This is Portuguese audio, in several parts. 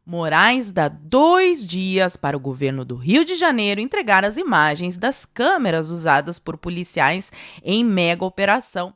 Moraes dá 2 dias para o governo do Rio de Janeiro entregar as imagens das câmeras usadas por policiais em mega operação.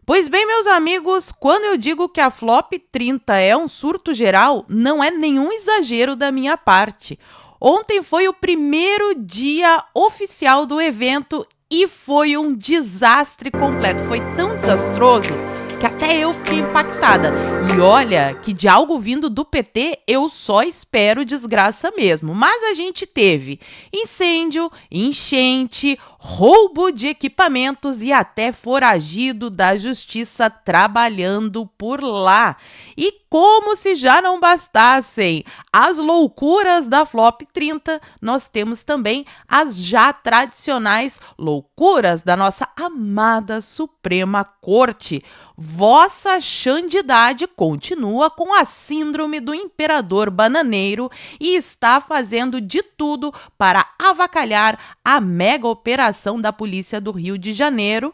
Pois bem, meus amigos, quando eu digo que a Flop 30 é um surto geral, não é nenhum exagero da minha parte. Ontem foi o primeiro dia oficial do evento e foi um desastre completo. Foi tão desastroso que até eu fiquei impactada. E olha que de algo vindo do PT eu só espero desgraça mesmo. Mas a gente teve incêndio, enchente, roubo de equipamentos e até foragido da justiça trabalhando por lá. E como se já não bastassem as loucuras da Flop 30, nós temos também as já tradicionais loucuras da nossa amada Suprema Corte. Vossa Santidade continua com a síndrome do imperador bananeiro e está fazendo de tudo para avacalhar a mega operação da Polícia do Rio de Janeiro,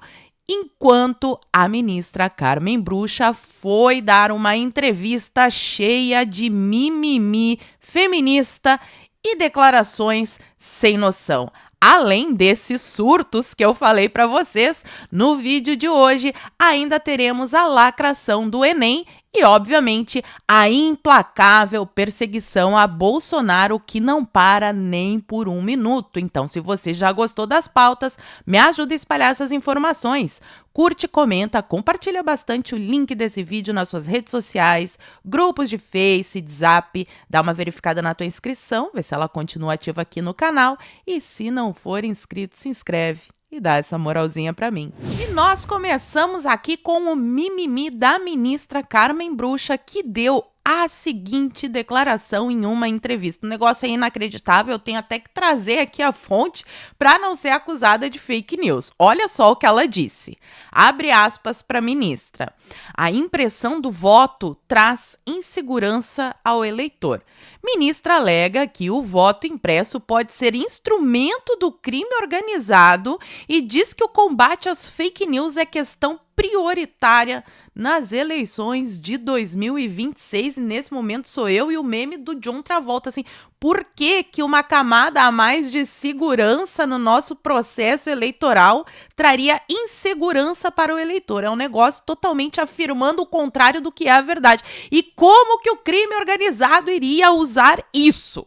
enquanto a ministra Carmen Brucha foi dar uma entrevista cheia de mimimi feminista e declarações sem noção. Além desses surtos que eu falei para vocês, no vídeo de hoje ainda teremos a lacração do Enem e, obviamente, a implacável perseguição a Bolsonaro que não para nem por um minuto. Então, se você já gostou das pautas, me ajuda a espalhar essas informações. Curte, comenta, compartilha bastante o link desse vídeo nas suas redes sociais, grupos de Face, de Zap, dá uma verificada na tua inscrição, vê se ela continua ativa aqui no canal e se não for inscrito, se inscreve e dá essa moralzinha pra mim. E nós começamos aqui com o mimimi da ministra Carmen Brucha, que deu a seguinte declaração em uma entrevista. O negócio é inacreditável, eu tenho até que trazer aqui a fonte para não ser acusada de fake news. Olha só o que ela disse. Abre aspas para a ministra. A impressão do voto traz insegurança ao eleitor. Ministra alega que o voto impresso pode ser instrumento do crime organizado e diz que o combate às fake news é questão prioritária nas eleições de 2026, e nesse momento sou eu e o meme do John Travolta, assim, por que que uma camada a mais de segurança no nosso processo eleitoral traria insegurança para o eleitor? É um negócio totalmente afirmando o contrário do que é a verdade. E como que o crime organizado iria usar isso?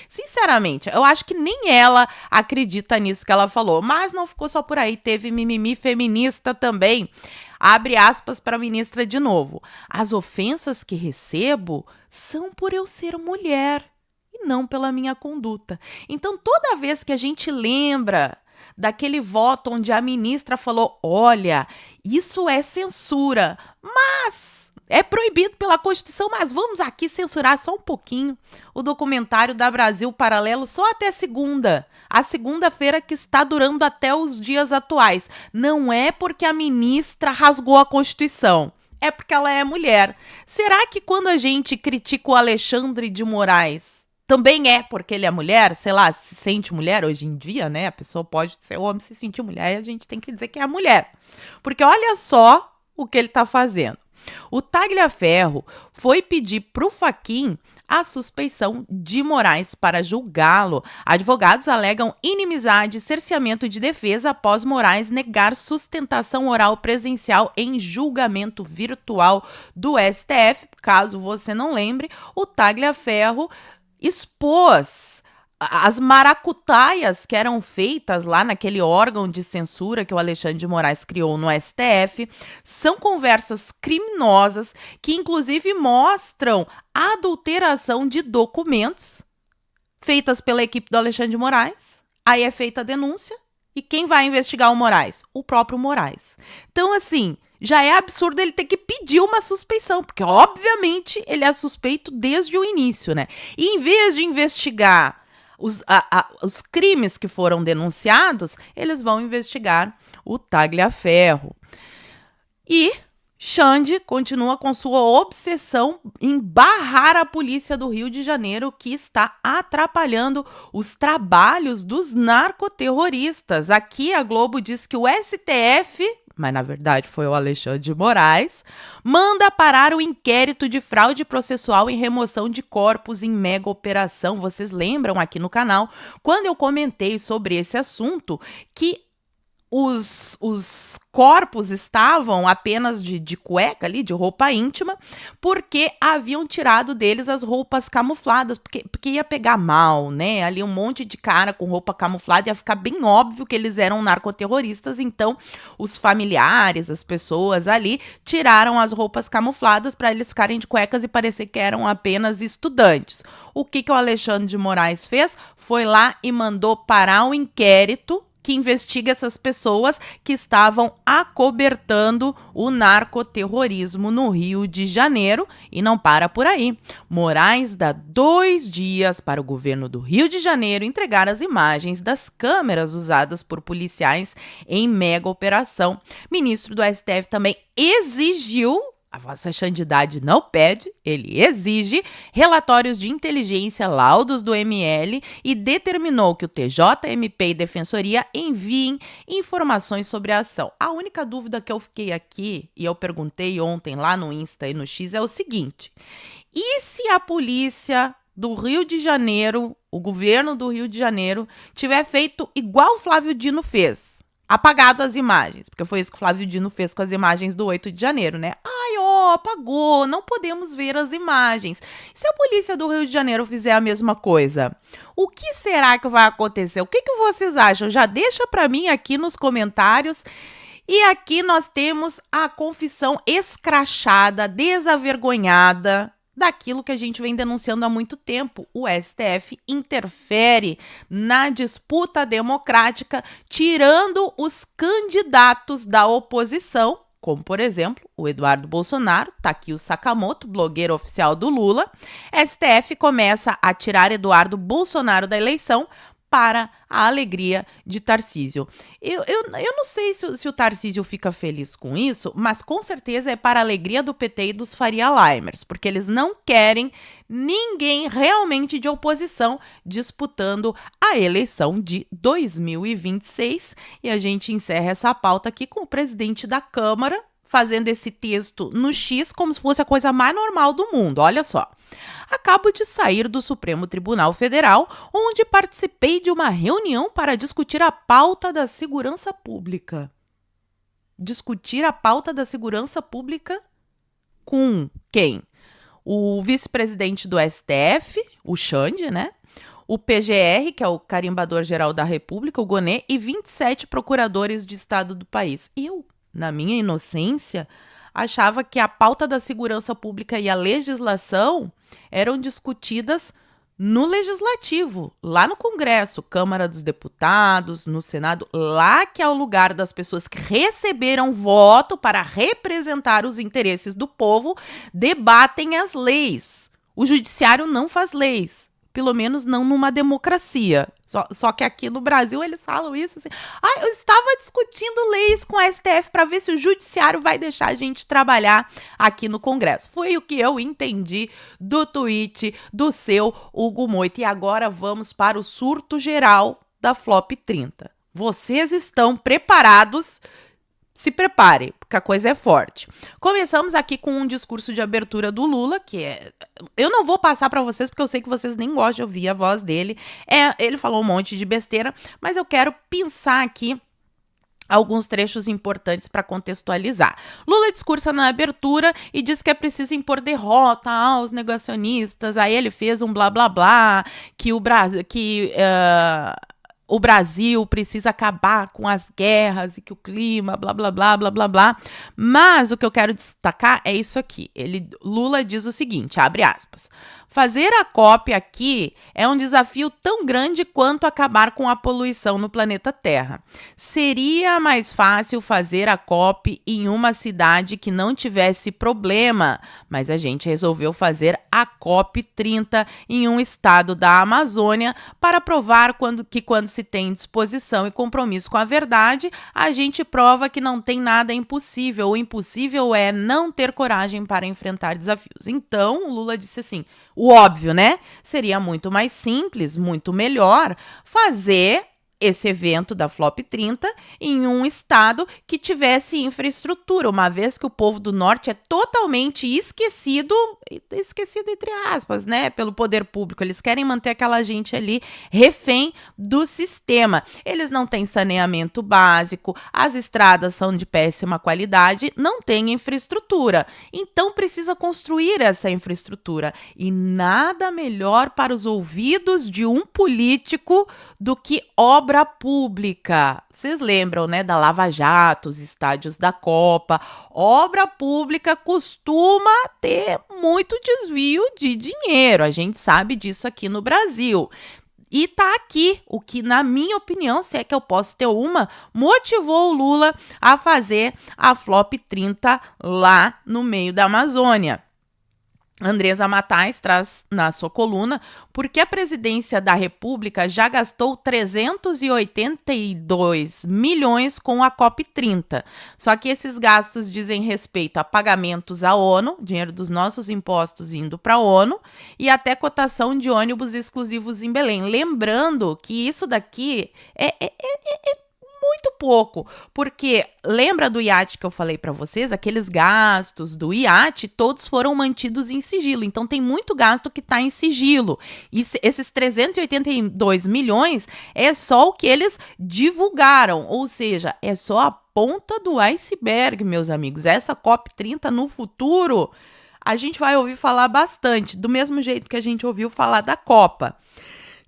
Sinceramente, eu acho que nem ela acredita nisso que ela falou, mas não ficou só por aí, teve mimimi feminista também. Abre aspas para a ministra de novo. As ofensas que recebo são por eu ser mulher e não pela minha conduta. Então, toda vez que a gente lembra daquele voto onde a ministra falou, olha, isso é censura, mas é proibido pela Constituição, mas vamos aqui censurar só um pouquinho o documentário da Brasil Paralelo só até segunda. A segunda-feira que está durando até os dias atuais. Não é porque a ministra rasgou a Constituição, é porque ela é mulher. Será que quando a gente critica o Alexandre de Moraes, também é porque ele é mulher? Sei lá, se sente mulher hoje em dia, né? A pessoa pode ser homem, se sentir mulher, e a gente tem que dizer que é mulher. Porque olha só o que ele está fazendo. O Tagliaferro foi pedir para o Fachin a suspeição de Moraes para julgá-lo. Advogados alegam inimizade e cerceamento de defesa após Moraes negar sustentação oral presencial em julgamento virtual do STF. Caso você não lembre, o Tagliaferro expôs as maracutaias que eram feitas lá naquele órgão de censura que o Alexandre de Moraes criou no STF. São conversas criminosas que inclusive mostram a adulteração de documentos feitas pela equipe do Alexandre de Moraes. Aí é feita a denúncia e quem vai investigar o Moraes? O próprio Moraes. Então, assim, já é absurdo ele ter que pedir uma suspeição, porque obviamente ele é suspeito desde o início, né? E em vez de investigar os crimes que foram denunciados, eles vão investigar o Tagliaferro. E Xande continua com sua obsessão em barrar a polícia do Rio de Janeiro, que está atrapalhando os trabalhos dos narcoterroristas. Aqui a Globo diz que o STF mas na verdade foi o Alexandre de Moraes, manda parar o inquérito de fraude processual em remoção de corpos em mega operação. Vocês lembram aqui no canal, quando eu comentei sobre esse assunto, que os corpos estavam apenas de cueca ali, de roupa íntima, porque haviam tirado deles as roupas camufladas, porque ia pegar mal, né? Ali um monte de cara com roupa camuflada, ia ficar bem óbvio que eles eram narcoterroristas, então os familiares, as pessoas ali, tiraram as roupas camufladas para eles ficarem de cuecas e parecer que eram apenas estudantes. O que o Alexandre de Moraes fez? Foi lá e mandou parar o inquérito que investiga essas pessoas que estavam acobertando o narcoterrorismo no Rio de Janeiro. E não para por aí. Moraes dá 2 dias para o governo do Rio de Janeiro entregar as imagens das câmeras usadas por policiais em mega operação. Ministro do STF também exigiu, a vossa santidade não pede, ele exige relatórios de inteligência, laudos do ML e determinou que o TJMP e Defensoria enviem informações sobre a ação. A única dúvida que eu fiquei aqui, e eu perguntei ontem lá no Insta e no X, é o seguinte: e se a polícia do Rio de Janeiro, o governo do Rio de Janeiro, tiver feito igual o Flávio Dino fez? Apagado as imagens, porque foi isso que o Flávio Dino fez com as imagens do 8 de janeiro, né? Ai, ó, apagou, não podemos ver as imagens. Se a polícia do Rio de Janeiro fizer a mesma coisa, o que será que vai acontecer? O que vocês acham? Já deixa pra mim aqui nos comentários. E aqui nós temos a confissão escrachada, desavergonhada, daquilo que a gente vem denunciando há muito tempo. O STF interfere na disputa democrática, tirando os candidatos da oposição, como, por exemplo, o Eduardo Bolsonaro, tá aqui o Sakamoto, blogueiro oficial do Lula. STF começa a tirar Eduardo Bolsonaro da eleição para a alegria de Tarcísio. Eu não sei se o Tarcísio fica feliz com isso, mas com certeza é para a alegria do PT e dos Faria Limers, porque eles não querem ninguém realmente de oposição disputando a eleição de 2026. E a gente encerra essa pauta aqui com o presidente da Câmara fazendo esse texto no X como se fosse a coisa mais normal do mundo. Olha só. Acabo de sair do Supremo Tribunal Federal, onde participei de uma reunião para discutir a pauta da segurança pública. Discutir a pauta da segurança pública com quem? O vice-presidente do STF, o Xande, né? O PGR, que é o Carimbador-Geral da República, o Gonê, e 27 procuradores de estado do país. Eu, na minha inocência, achava que a pauta da segurança pública e a legislação eram discutidas no Legislativo, lá no Congresso, Câmara dos Deputados, no Senado, lá que é o lugar das pessoas que receberam voto para representar os interesses do povo, debatem as leis. O judiciário não faz leis. Pelo menos não numa democracia. Só que aqui no Brasil eles falam isso assim. Ah, eu estava discutindo leis com a STF para ver se o judiciário vai deixar a gente trabalhar aqui no Congresso. Foi o que eu entendi do tweet do seu Hugo Moita. E agora vamos para o surto geral da Flop 30. Vocês estão preparados? Se prepare, porque a coisa é forte. Começamos aqui com um discurso de abertura do Lula, que é... Eu não vou passar para vocês, porque eu sei que vocês nem gostam de ouvir a voz dele. Ele falou um monte de besteira, mas eu quero pensar aqui alguns trechos importantes para contextualizar. Lula discursa na abertura e diz que é preciso impor derrota aos negacionistas. Aí ele fez um blá blá blá, que o Brasil precisa acabar com as guerras e que o clima, blá, blá, blá, blá, blá, blá. Mas o que eu quero destacar é isso aqui. Lula diz o seguinte, abre aspas. Fazer a COP aqui é um desafio tão grande quanto acabar com a poluição no planeta Terra. Seria mais fácil fazer a COP em uma cidade que não tivesse problema, mas a gente resolveu fazer a COP 30 em um estado da Amazônia para provar que quando se tem disposição e compromisso com a verdade, a gente prova que não tem nada impossível. O impossível é não ter coragem para enfrentar desafios. Então, o Lula disse assim, o óbvio, né? Seria muito mais simples, muito melhor fazer esse evento da Flop 30 em um estado que tivesse infraestrutura, uma vez que o povo do norte é totalmente esquecido entre aspas, né, pelo poder público. Eles querem manter aquela gente ali refém do sistema. Eles não têm saneamento básico, as estradas são de péssima qualidade, não tem infraestrutura. Então precisa construir essa infraestrutura. E nada melhor para os ouvidos de um político do que obra pública. Vocês lembram, né, da Lava Jato, os estádios da Copa? Obra pública costuma ter muito desvio de dinheiro. A gente sabe disso aqui no Brasil. E tá aqui o que, na minha opinião, se é que eu posso ter uma, motivou o Lula a fazer a Flop 30 lá no meio da Amazônia. Andresa Matais traz na sua coluna porque a presidência da República já gastou 382 milhões com a COP30. Só que esses gastos dizem respeito a pagamentos à ONU, dinheiro dos nossos impostos indo para a ONU, e até cotação de ônibus exclusivos em Belém. Lembrando que isso daqui é muito pouco, porque lembra do iate que eu falei para vocês? Aqueles gastos do iate, todos foram mantidos em sigilo, então tem muito gasto que está em sigilo, e esses 382 milhões é só o que eles divulgaram, ou seja, é só a ponta do iceberg, meus amigos. Essa COP30 no futuro, a gente vai ouvir falar bastante, do mesmo jeito que a gente ouviu falar da Copa.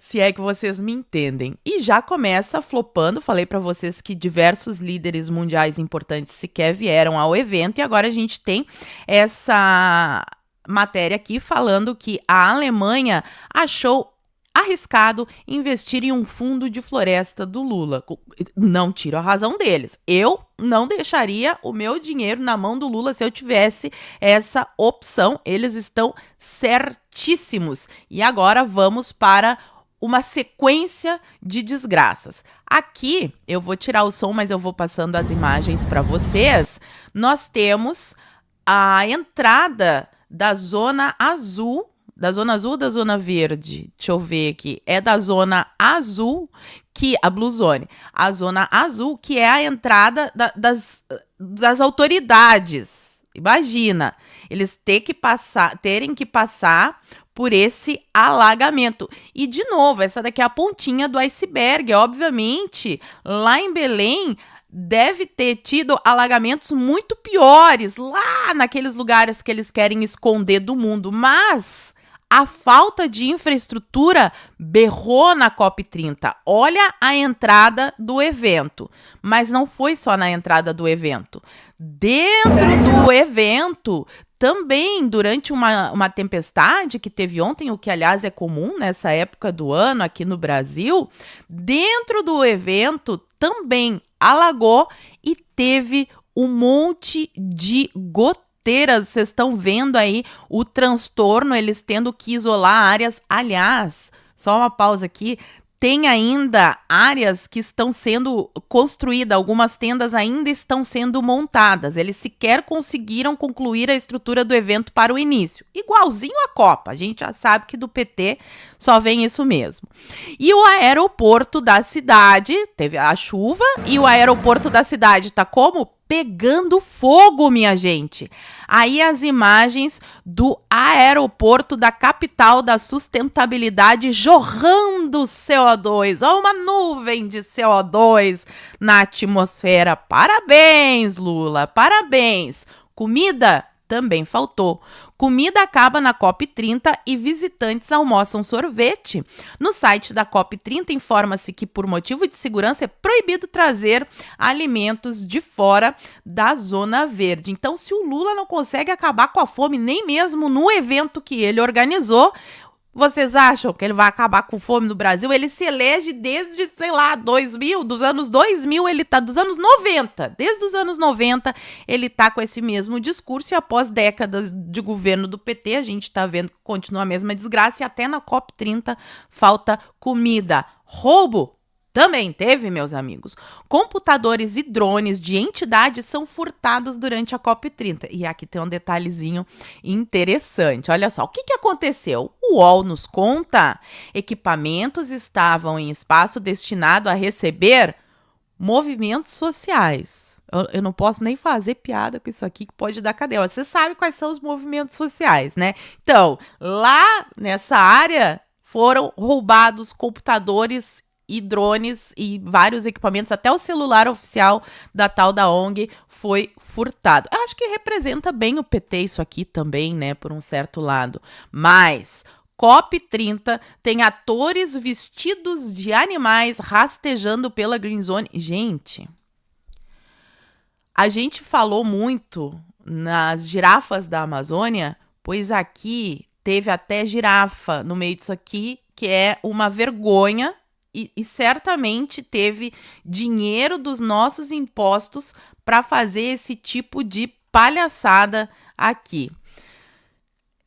Se é que vocês me entendem. E já começa flopando. Falei para vocês que diversos líderes mundiais importantes sequer vieram ao evento. E agora a gente tem essa matéria aqui falando que a Alemanha achou arriscado investir em um fundo de floresta do Lula. Não tiro a razão deles. Eu não deixaria o meu dinheiro na mão do Lula se eu tivesse essa opção. Eles estão certíssimos. E agora vamos para uma sequência de desgraças. Aqui, eu vou tirar o som, mas eu vou passando as imagens para vocês. Nós temos a entrada da zona azul, da zona verde, deixa eu ver aqui, é da zona azul, que a Blue Zone, a zona azul, que é a entrada das autoridades. Imagina, eles terem que passar por esse alagamento. E, de novo, essa daqui é a pontinha do iceberg. Obviamente, lá em Belém, deve ter tido alagamentos muito piores, lá naqueles lugares que eles querem esconder do mundo. Mas a falta de infraestrutura berrou na COP30. Olha a entrada do evento. Mas não foi só na entrada do evento. Dentro do evento, também durante uma tempestade que teve ontem, o que aliás é comum nessa época do ano aqui no Brasil, dentro do evento também alagou e teve um monte de goteiras. Vocês estão vendo aí o transtorno, eles tendo que isolar áreas. Aliás, só uma pausa aqui, tem ainda áreas que estão sendo construídas, algumas tendas ainda estão sendo montadas. Eles sequer conseguiram concluir a estrutura do evento para o início. Igualzinho à Copa, a gente já sabe que do PT só vem isso mesmo. E o aeroporto da cidade, teve a chuva, e o aeroporto da cidade tá como? Pegando fogo, minha gente. Aí as imagens do aeroporto da capital da sustentabilidade jorrando CO2. Ó, uma nuvem de CO2 na atmosfera. Parabéns, Lula, parabéns. Comida? Também faltou. Comida acaba na COP30 e visitantes almoçam sorvete. No site da COP30 informa-se que, por motivo de segurança, é proibido trazer alimentos de fora da zona verde. Então, se o Lula não consegue acabar com a fome nem mesmo no evento que ele organizou, vocês acham que ele vai acabar com fome no Brasil? Ele se elege desde, sei lá, 2000, dos anos 2000, ele tá dos anos 90. Desde os anos 90, ele tá com esse mesmo discurso e após décadas de governo do PT, a gente tá vendo que continua a mesma desgraça e até na COP30 falta comida. Roubo Também teve, meus amigos, computadores e drones de entidades são furtados durante a COP30. E aqui tem um detalhezinho interessante. Olha só, o que aconteceu? O UOL nos conta: equipamentos estavam em espaço destinado a receber movimentos sociais. Eu não posso nem fazer piada com isso aqui, que pode dar cadeia. Você sabe quais são os movimentos sociais, né? Então, lá nessa área foram roubados computadores e drones e vários equipamentos, até o celular oficial da tal da ONG foi furtado. Eu acho que representa bem o PT isso aqui também, né, por um certo lado. Mas COP30 tem atores vestidos de animais rastejando pela Green Zone. Gente, a gente falou muito nas girafas da Amazônia, pois aqui teve até girafa no meio disso aqui, que é uma vergonha. E certamente teve dinheiro dos nossos impostos para fazer esse tipo de palhaçada aqui.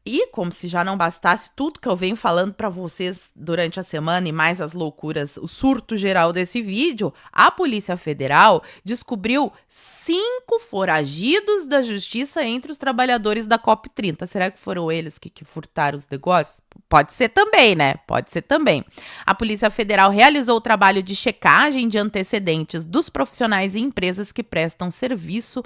E como se já não bastasse tudo que eu venho falando para vocês durante a semana e mais as loucuras, o surto geral desse vídeo, a Polícia Federal descobriu 5 foragidos da justiça entre os trabalhadores da COP30. Será que foram eles que furtaram os negócios? Pode ser também, né? Pode ser também. A Polícia Federal realizou o trabalho de checagem de antecedentes dos profissionais e empresas que prestam serviço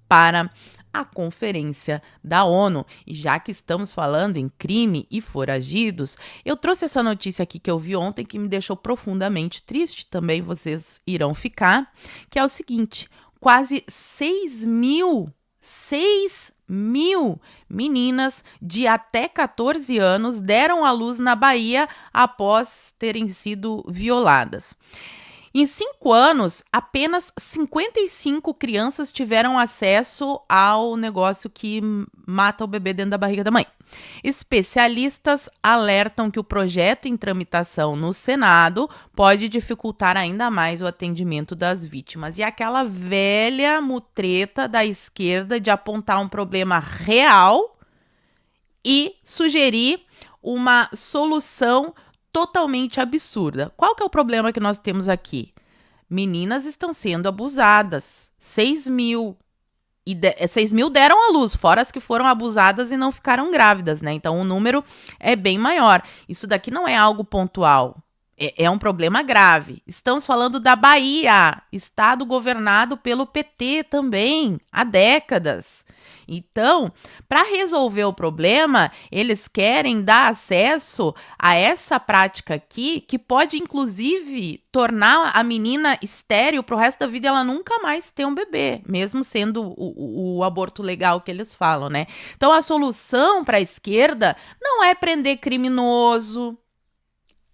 para a Conferência da ONU. E já que estamos falando em crime e foragidos, eu trouxe essa notícia aqui que eu vi ontem que me deixou profundamente triste, também vocês irão ficar, que é o seguinte: quase 6 mil meninas de até 14 anos deram à luz na Bahia após terem sido violadas. Em 5 anos, apenas 55 crianças tiveram acesso ao negócio que mata o bebê dentro da barriga da mãe. Especialistas alertam que o projeto em tramitação no Senado pode dificultar ainda mais o atendimento das vítimas. E aquela velha mutreta da esquerda de apontar um problema real e sugerir uma solução totalmente absurda. Qual que é o problema que nós temos aqui? Meninas estão sendo abusadas. 6 mil. 6 mil deram à luz, fora as que foram abusadas e não ficaram grávidas, né? Então o número é bem maior. Isso daqui não é algo pontual. É um problema grave. Estamos falando da Bahia, estado governado pelo PT também, há décadas. Então, para resolver o problema, eles querem dar acesso a essa prática aqui, que pode, inclusive, tornar a menina estéril para o resto da vida e ela nunca mais ter um bebê, mesmo sendo o aborto legal que eles falam, né? Então, a solução para a esquerda não é prender criminoso,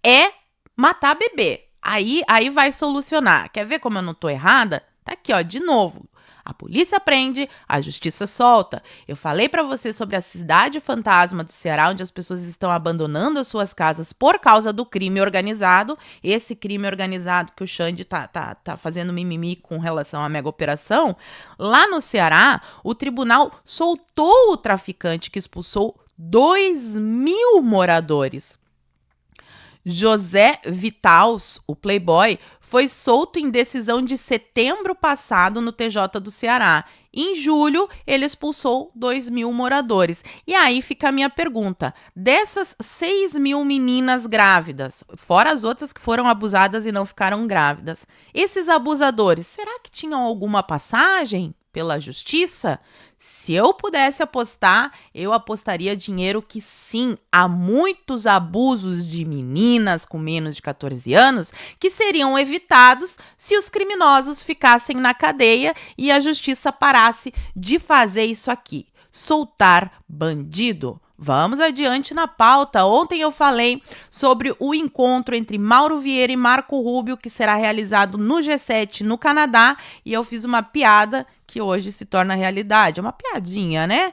é matar bebê. Aí vai solucionar. Quer ver como eu não tô errada? Tá aqui, ó, de novo. A polícia prende, a justiça solta. Eu falei para você sobre a cidade fantasma do Ceará, onde as pessoas estão abandonando as suas casas por causa do crime organizado. Esse crime organizado que o Xande tá fazendo mimimi com relação à mega operação. Lá no Ceará, o tribunal soltou o traficante que expulsou 2.000 moradores. José Vitals, o playboy, foi solto em decisão de setembro passado no TJ do Ceará. Em julho, ele expulsou 2.000 moradores. E aí fica a minha pergunta: dessas 6 mil meninas grávidas, fora as outras que foram abusadas e não ficaram grávidas, esses abusadores, será que tinham alguma passagem pela justiça? Se eu pudesse apostar, eu apostaria dinheiro que sim, há muitos abusos de meninas com menos de 14 anos que seriam evitados se os criminosos ficassem na cadeia e a justiça parasse de fazer isso aqui, soltar bandido. Vamos adiante na pauta. Ontem eu falei sobre o encontro entre Mauro Vieira e Marco Rubio, que será realizado no G7 no Canadá, e eu fiz uma piada que hoje se torna realidade. É uma piadinha, né?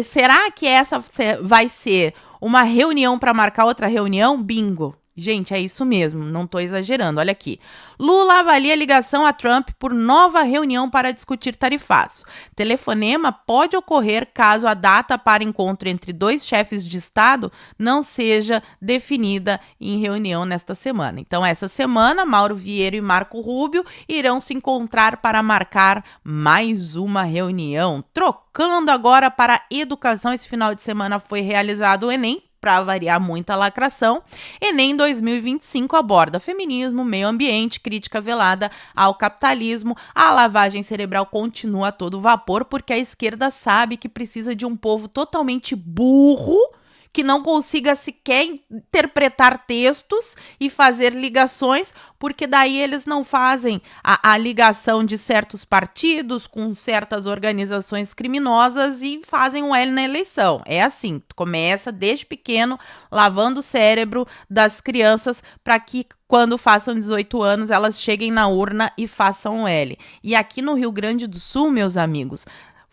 Será que essa vai ser uma reunião para marcar outra reunião? Bingo! Gente, é isso mesmo, não estou exagerando. Olha aqui. Lula avalia ligação a Trump por nova reunião para discutir tarifaço. Telefonema pode ocorrer caso a data para encontro entre dois chefes de Estado não seja definida em reunião nesta semana. Então, essa semana, Mauro Vieira e Marco Rubio irão se encontrar para marcar mais uma reunião. Trocando agora para a educação, esse final de semana foi realizado o Enem. Para variar muita lacração, Enem 2025 aborda feminismo, meio ambiente, crítica velada ao capitalismo. A lavagem cerebral continua a todo vapor porque a esquerda sabe que precisa de um povo totalmente burro, que não consiga sequer interpretar textos e fazer ligações, porque daí eles não fazem a ligação de certos partidos com certas organizações criminosas e fazem um L na eleição. É assim, começa desde pequeno, lavando o cérebro das crianças para que quando façam 18 anos elas cheguem na urna e façam um L. E aqui no Rio Grande do Sul, meus amigos,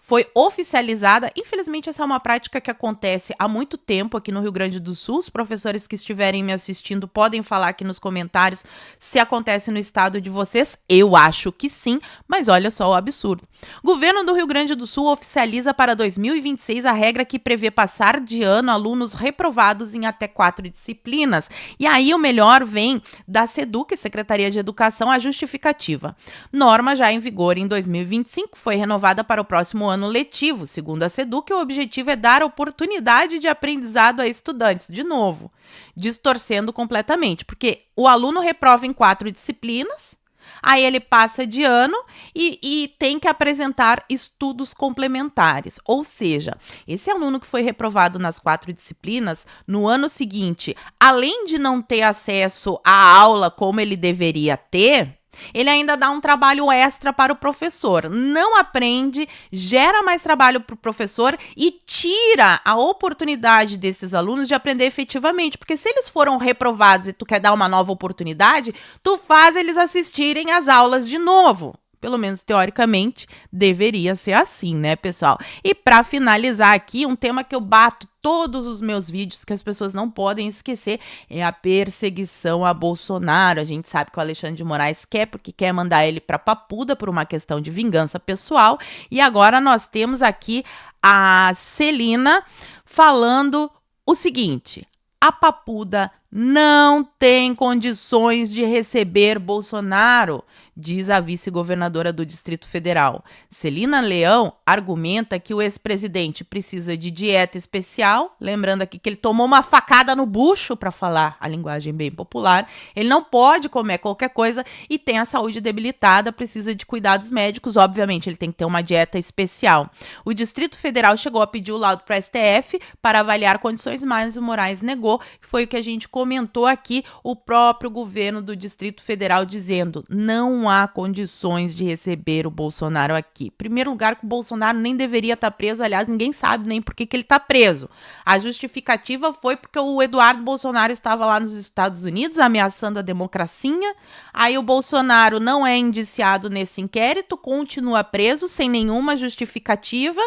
foi oficializada. Infelizmente, essa é uma prática que acontece há muito tempo aqui no Rio Grande do Sul. Os professores que estiverem me assistindo podem falar aqui nos comentários se acontece no estado de vocês. Eu acho que sim, mas olha só o absurdo. Governo do Rio Grande do Sul oficializa para 2026 a regra que prevê passar de ano alunos reprovados em até 4 disciplinas. E aí o melhor vem da SEDUC, Secretaria de Educação, a justificativa. Norma já em vigor em 2025, foi renovada para o próximo ano letivo. Segundo a SEDUC, o objetivo é dar oportunidade de aprendizado a estudantes. De novo, distorcendo completamente, porque o aluno reprova em 4 disciplinas, aí ele passa de ano e tem que apresentar estudos complementares. Ou seja, esse aluno que foi reprovado nas 4 disciplinas, no ano seguinte, além de não ter acesso à aula como ele deveria ter, ele ainda dá um trabalho extra para o professor. Não aprende, gera mais trabalho para o professor e tira a oportunidade desses alunos de aprender efetivamente. Porque se eles foram reprovados e tu quer dar uma nova oportunidade, tu faz eles assistirem às aulas de novo. Pelo menos teoricamente deveria ser assim, né, pessoal? E para finalizar aqui, um tema que eu bato todos os meus vídeos, que as pessoas não podem esquecer, é a perseguição a Bolsonaro. A gente sabe que o Alexandre de Moraes quer, porque quer mandar ele para Papuda por uma questão de vingança pessoal. E agora nós temos aqui a Celina falando o seguinte: a Papuda não tem condições de receber Bolsonaro, diz a vice-governadora do Distrito Federal. Celina Leão argumenta que o ex-presidente precisa de dieta especial, lembrando aqui que ele tomou uma facada no bucho, para falar a linguagem bem popular, ele não pode comer qualquer coisa e tem a saúde debilitada, precisa de cuidados médicos, obviamente ele tem que ter uma dieta especial. O Distrito Federal chegou a pedir o laudo para a STF para avaliar condições, mas o Moraes negou, que foi o que a gente comentou aqui, o próprio governo do Distrito Federal dizendo: não há condições de receber o Bolsonaro aqui. Em primeiro lugar, que o Bolsonaro nem deveria estar preso, aliás, ninguém sabe nem por que ele está preso. A justificativa foi porque o Eduardo Bolsonaro estava lá nos Estados Unidos ameaçando a democracia, aí o Bolsonaro não é indiciado nesse inquérito, continua preso sem nenhuma justificativa,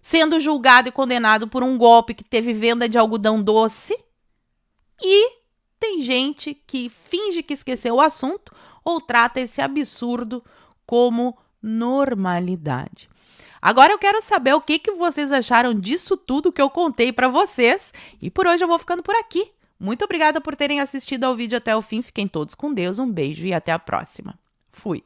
sendo julgado e condenado por um golpe que teve venda de algodão doce. E tem gente que finge que esqueceu o assunto ou trata esse absurdo como normalidade. Agora eu quero saber o que vocês acharam disso tudo que eu contei para vocês. E por hoje eu vou ficando por aqui. Muito obrigada por terem assistido ao vídeo até o fim. Fiquem todos com Deus, um beijo e até a próxima. Fui!